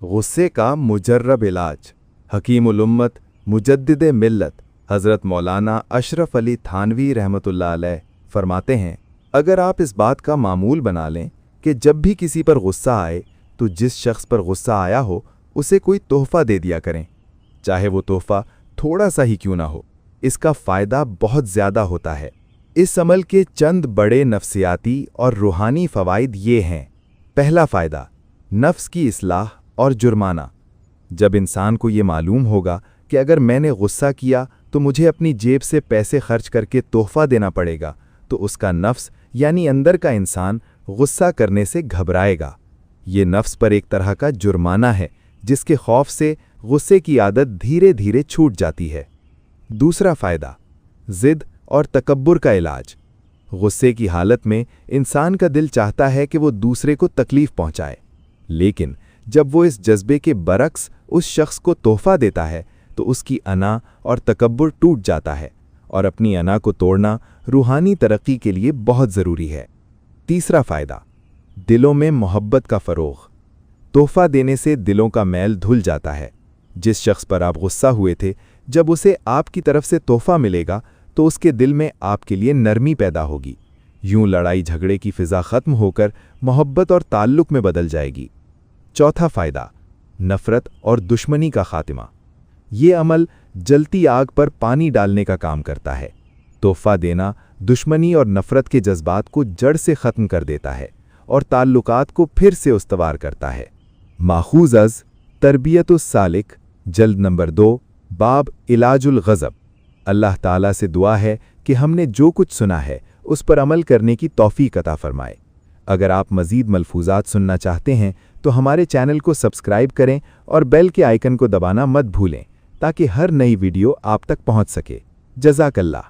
गुस्से का मुजर्रब इलाज। हकीमुल उम्मत मुजद्दिद मिल्लत हज़रत मौलाना अशरफ अली थानवी रहमतुल्लाह अलैह फरमाते हैं, अगर आप इस बात का मामूल बना लें कि जब भी किसी पर गुस्सा आए तो जिस शख्स पर गुस्सा आया हो उसे कोई तोहफ़ा दे दिया करें, चाहे वो तोहफ़ा थोड़ा सा ही क्यों ना हो। इसका फ़ायदा बहुत ज़्यादा होता है। इस अमल के चंद बड़े नफ्सियाती और रूहानी फ़वाइद ये हैं। पहला फ़ायदा, नफ्स की इस्लाह और जुर्माना। जब इंसान को ये मालूम होगा कि अगर मैंने गुस्सा किया तो मुझे अपनी जेब से पैसे खर्च करके तोहफ़ा देना पड़ेगा, तो उसका नफ्स यानी अंदर का इंसान गुस्सा करने से घबराएगा। ये नफ्स पर एक तरह का जुर्माना है जिसके खौफ से गुस्से की आदत धीरे धीरे छूट जाती है। दूसरा फ़ायदा, ज़िद और तकब्बुर का इलाज। गुस्से की हालत में इंसान का दिल चाहता है कि वो दूसरे को तकलीफ़ पहुंचाए, लेकिन जब वो इस जज्बे के बरक्स उस शख्स को तोहफ़ा देता है तो उसकी अना और तकब्बुर टूट जाता है, और अपनी अना को तोड़ना रूहानी तरक्की के लिए बहुत ज़रूरी है। तीसरा फ़ायदा, दिलों में मोहब्बत का फ़रोग़। तोहफ़ा देने से दिलों का मैल धुल जाता है। जिस शख्स पर आप गुस्सा हुए थे, जब उसे आपकी तरफ से तोहफ़ा मिलेगा तो उसके दिल में आपके लिए नरमी पैदा होगी। यूं लड़ाई झगड़े की फ़िज़ा ख़त्म होकर मोहब्बत और ताल्लुक़ में बदल जाएगी। चौथा फ़ायदा, नफ़रत और दुश्मनी का ख़ात्मा। ये अमल जलती आग पर पानी डालने का काम करता है। तोहफ़ा देना दुश्मनी और नफ़रत के जज्बात को जड़ से ख़त्म कर देता है और ताल्लुकात को फिर से उस्तवार करता है। माखूज़ अज़ तरबियतुस सालिक, जल्द नंबर 2, बाब इलाजुल ग़ज़ब। अल्लाह ताला से दुआ है कि हमने जो कुछ सुना है उस पर अमल करने की तौफ़ीक़ अता फ़रमाए। अगर आप मज़ीद मलफूज़ात सुनना चाहते हैं तो हमारे चैनल को सब्सक्राइब करें और बेल के आइकन को दबाना मत भूलें ताकि हर नई वीडियो आप तक पहुंच सके। जज़ाकल्लाह।